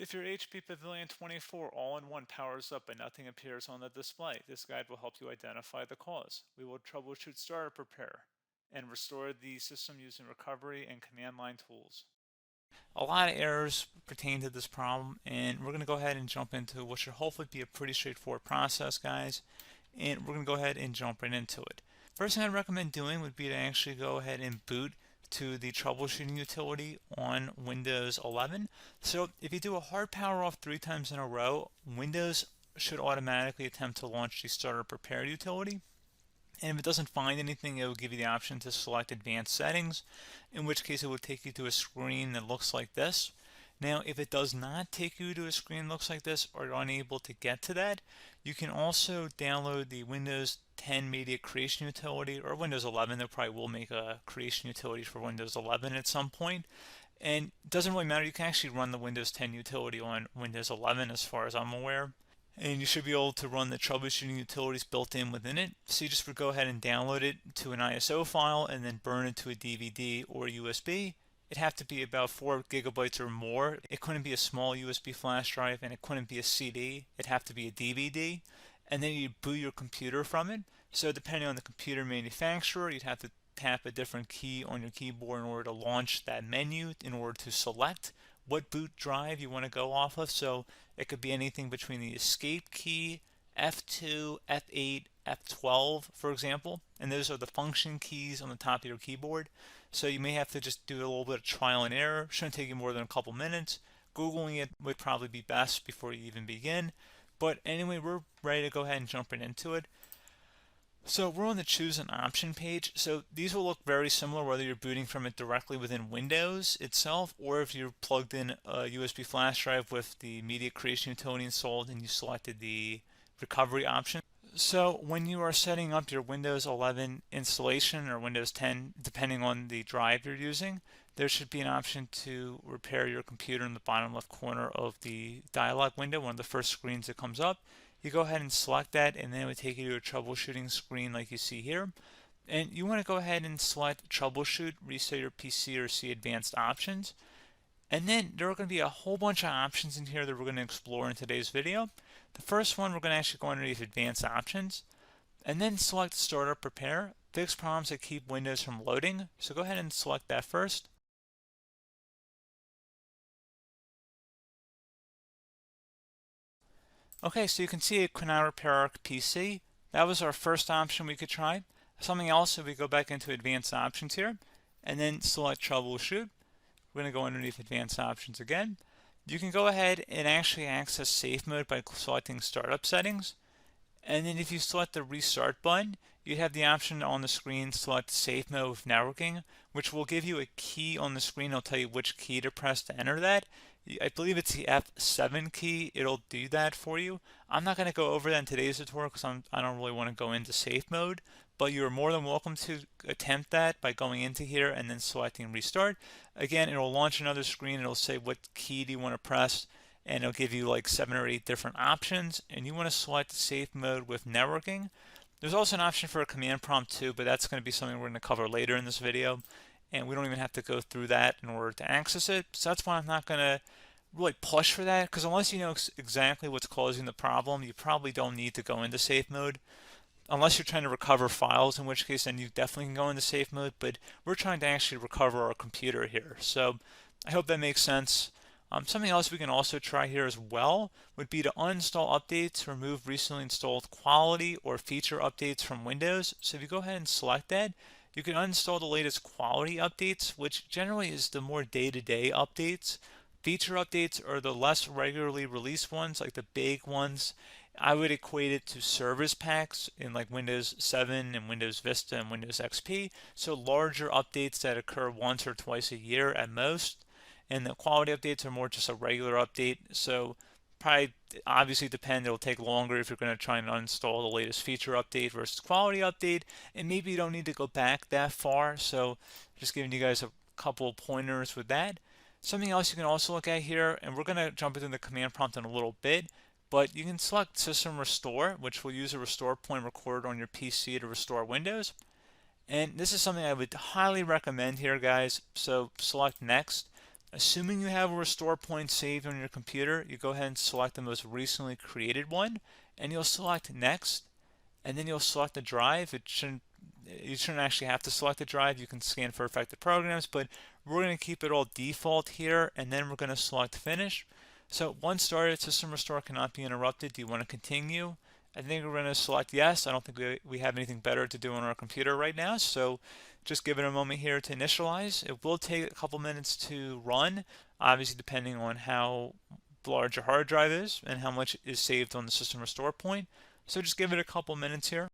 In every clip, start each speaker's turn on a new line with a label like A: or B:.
A: If your HP Pavilion 24 all-in-one powers up but nothing appears on the display, this guide will help you identify the cause. We will troubleshoot startup repair and restore the system using recovery and command line tools. A lot of errors pertain to this problem, and we're going to go ahead and jump into what should hopefully be a pretty straightforward process, guys. And we're going to go ahead and jump right into it. First thing I'd recommend doing would be to actually go ahead and boot to the troubleshooting utility on Windows 11. So if you do a hard power off 3 times in a row, Windows should automatically attempt to launch the startup repair utility. And if it doesn't find anything, it will give you the option to select advanced settings, in which case it will take you to a screen that looks like this. Now, if it does not take you to a screen that looks like this, or you're unable to get to that, you can also download the Windows 10 Media Creation Utility, or Windows 11. They probably will make a creation utility for Windows 11 at some point. And it doesn't really matter, you can actually run the Windows 10 utility on Windows 11 as far as I'm aware. And you should be able to run the troubleshooting utilities built in within it. So you just would go ahead and download it to an ISO file and then burn it to a DVD or USB. It'd have to be about 4 gigabytes or more. It couldn't be a small USB flash drive, and it couldn't be a CD. It'd have to be a DVD. And then you'd boot your computer from it. So depending on the computer manufacturer, you'd have to tap a different key on your keyboard in order to launch that menu, in order to select what boot drive you want to go off of. So it could be anything between the escape key, F2, F8, F12, for example. And those are the function keys on the top of your keyboard. So you may have to just do a little bit of trial and error. Shouldn't take you more than a couple minutes. Googling it would probably be best before you even begin. But anyway, we're ready to go ahead and jump right into it. So we're on the choose an option page. So these will look very similar whether you're booting from it directly within Windows itself, or if you're plugged in a USB flash drive with the media creation utility installed and you selected the recovery option. So when you are setting up your Windows 11 installation or Windows 10, depending on the drive you're using, there should be an option to repair your computer in the bottom left corner of the dialog window, one of the first screens that comes up. You go ahead and select that, and then it would take you to a troubleshooting screen like you see here. And you want to go ahead and select troubleshoot, reset your PC, or see advanced options. And then there are going to be a whole bunch of options in here that we're going to explore in today's video. The first one, we're going to actually go underneath advanced options, and then select startup repair, fix problems that keep Windows from loading. So go ahead and select that first. Okay, so you can see it could not repair our PC. That was our first option we could try. Something else, if we go back into advanced options here, and then select troubleshoot, we're going to go underneath advanced options again. You can go ahead and actually access safe mode by selecting startup settings. And then if you select the restart button, you have the option on the screen select safe mode with networking, which will give you a key on the screen. It'll tell you which key to press to enter that. I believe it's the F7 key. It'll do that for you. I'm not going to go over that in today's tutorial because I don't really want to go into safe mode, but you're more than welcome to attempt that by going into here and then selecting restart. Again, it'll launch another screen. It'll say what key do you want to press, and it'll give you like 7 or 8 different options, and you want to select safe mode with networking. There's also an option for a command prompt too, but that's going to be something we're going to cover later in this video, and we don't even have to go through that in order to access it. So that's why I'm not going to really push for that, because unless you know exactly what's causing the problem, you probably don't need to go into safe mode. Unless you're trying to recover files, in which case then you definitely can go into safe mode, but we're trying to actually recover our computer here. So I hope that makes sense. Something else we can also try here as well would be to uninstall updates, remove recently installed quality or feature updates from Windows. So if you go ahead and select that, you can uninstall the latest quality updates, which generally is the more day-to-day updates. Feature updates are the less regularly released ones, like the big ones. I would equate it to service packs in like Windows 7 and Windows Vista and Windows XP. So larger updates that occur once or twice a year at most. And the quality updates are more just a regular update. So probably obviously depend, it'll take longer if you're going to try and uninstall the latest feature update versus quality update. And maybe you don't need to go back that far. So just giving you guys a couple of pointers with that. Something else you can also look at here, and we're going to jump into the command prompt in a little bit, but you can select System Restore, which will use a restore point recorded on your PC to restore Windows. And this is something I would highly recommend here, guys. So select Next. Assuming you have a restore point saved on your computer, you go ahead and select the most recently created one, and you'll select next, and then you'll select the drive. You shouldn't actually have to select the drive. You can scan for affected programs, but we're going to keep it all default here, and then we're going to select finish. So once started, system restore cannot be interrupted. Do you want to continue? I think we're going to select yes. I don't think we have anything better to do on our computer right now, so just give it a moment here to initialize. It will take a couple minutes to run, obviously depending on how large your hard drive is and how much is saved on the system restore point. So just give it a couple minutes here.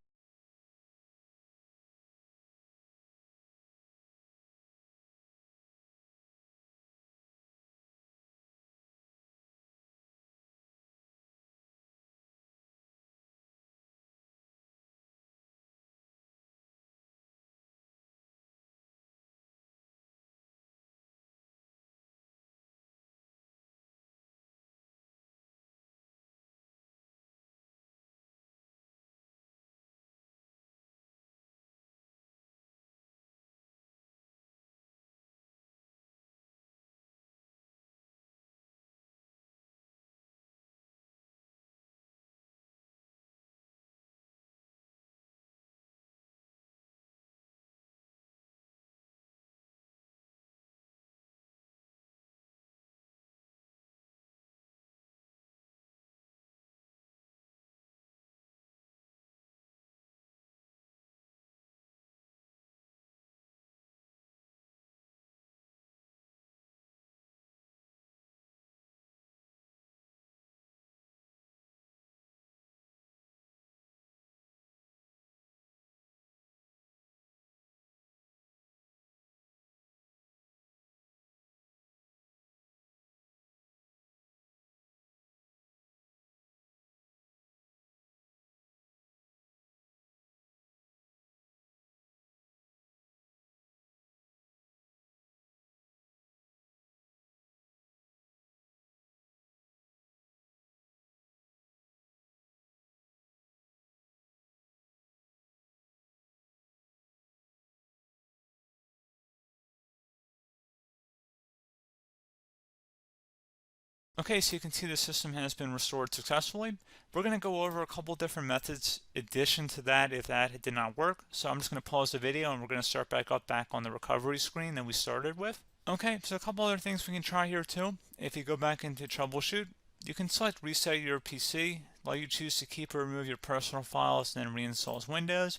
A: Okay, so you can see the system has been restored successfully. We're going to go over a couple different methods addition to that if that did not work. So I'm just going to pause the video and we're going to start back on the recovery screen that we started with. Okay, so a couple other things we can try here too. If you go back into troubleshoot, you can select reset your PC, let you choose to keep or remove your personal files, and then reinstalls Windows.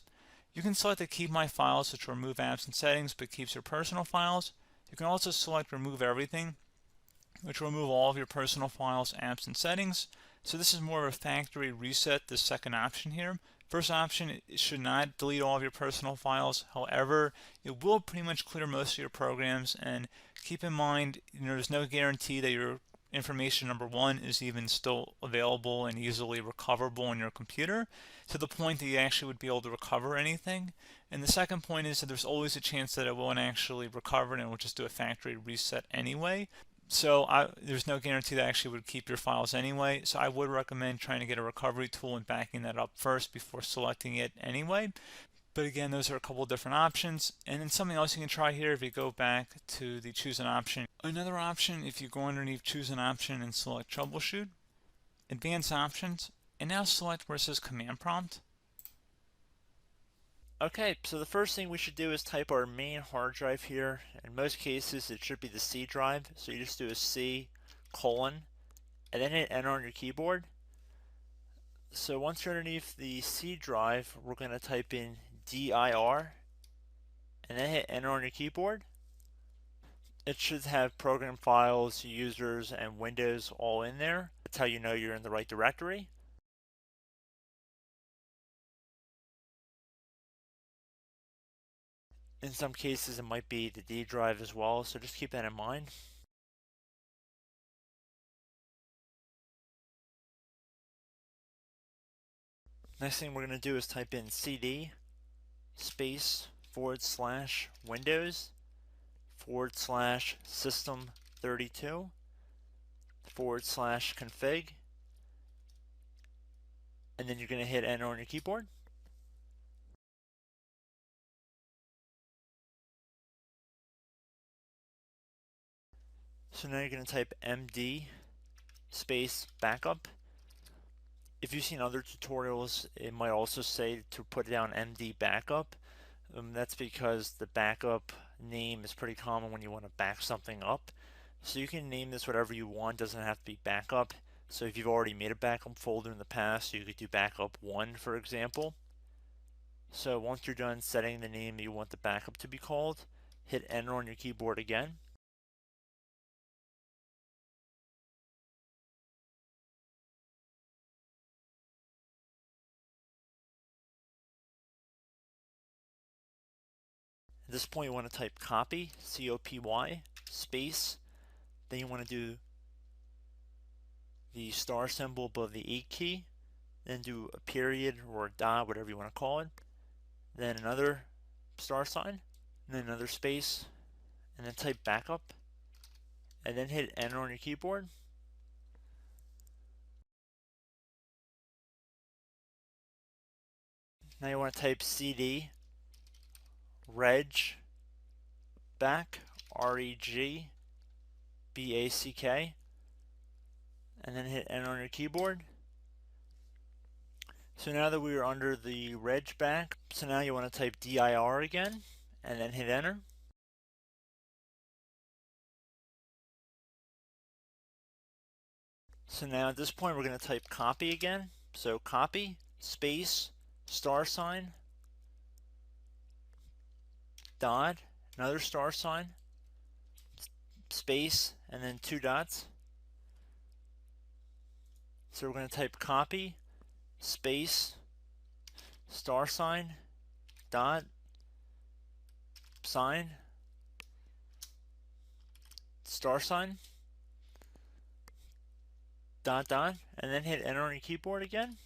A: You can select to keep my files, which will remove apps and settings but keeps your personal files. You can also select remove everything, which will remove all of your personal files, apps, and settings. So this is more of a factory reset, the second option here. First option, it should not delete all of your personal files. However, it will pretty much clear most of your programs, and keep in mind, there's no guarantee that your information, number one, is even still available and easily recoverable on your computer to the point that you actually would be able to recover anything. And the second point is that there's always a chance that it won't actually recover and it will just do a factory reset anyway. So there's no guarantee that actually would keep your files anyway. So I would recommend trying to get a recovery tool and backing that up first before selecting it anyway. But again, those are a couple different options. And then something else you can try here if you go back to the choose an option. Another option, if you go underneath choose an option and select troubleshoot, advanced options, and now select where it says command prompt.
B: Okay, so the first thing we should do is type our main hard drive here. In most cases, it should be the C drive. So you just do a C colon and then hit enter on your keyboard. So once you're underneath the C drive, we're going to type in dir and then hit enter on your keyboard. It should have program files, users, and Windows all in there. That's how you know you're in the right directory. In some cases, it might be the D drive as well, so just keep that in mind. Next thing we're going to do is type in cd space / Windows / system 32 / config, and then you're going to hit enter on your keyboard. So now you're going to type MD space backup. If you've seen other tutorials, it might also say to put down MD backup. That's because the backup name is pretty common when you want to back something up. So you can name this whatever you want, doesn't have to be backup. So if you've already made a backup folder in the past, you could do backup 1, for example. So once you're done setting the name you want the backup to be called, hit enter on your keyboard again. At this point you want to type copy, C-O-P-Y, space, then you want to do the star symbol above the 8 key, then do a period or a dot, whatever you want to call it, then another star sign, and then another space, and then type backup, and then hit enter on your keyboard. Now you want to type CD reg back, R-E-G-B-A-C-K, and then hit enter on your keyboard. So now that we are under the reg back, so now you want to type dir again, and then hit enter. So now at this point we're going to type copy again. So copy, space, star sign, dot, another star sign, space, and then 2 dots. So we're going to type copy, space, star sign, dot, sign, star sign, dot, dot, and then hit enter on your keyboard again.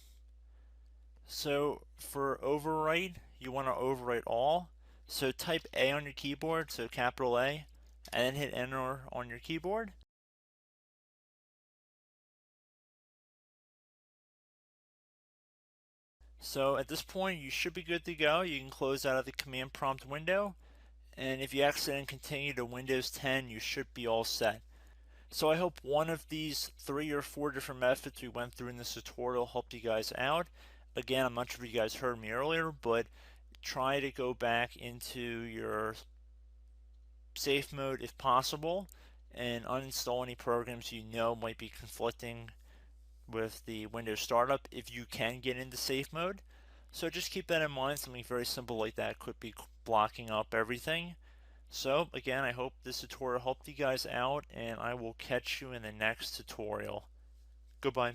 B: So for overwrite, you want to overwrite all. So type A on your keyboard, so capital A, and then hit enter on your keyboard. So at this point you should be good to go. You can close out of the command prompt window, and if you accidentally continue to Windows 10 you should be all set. So I hope one of these 3 or 4 different methods we went through in this tutorial helped you guys out. Again, I'm not sure if you guys heard me earlier, but try to go back into your safe mode if possible and uninstall any programs you know might be conflicting with the Windows startup if you can get into safe mode. So just keep that in mind. Something very simple like that could be blocking up everything. So again, I hope this tutorial helped you guys out, and I will catch you in the next tutorial. Goodbye.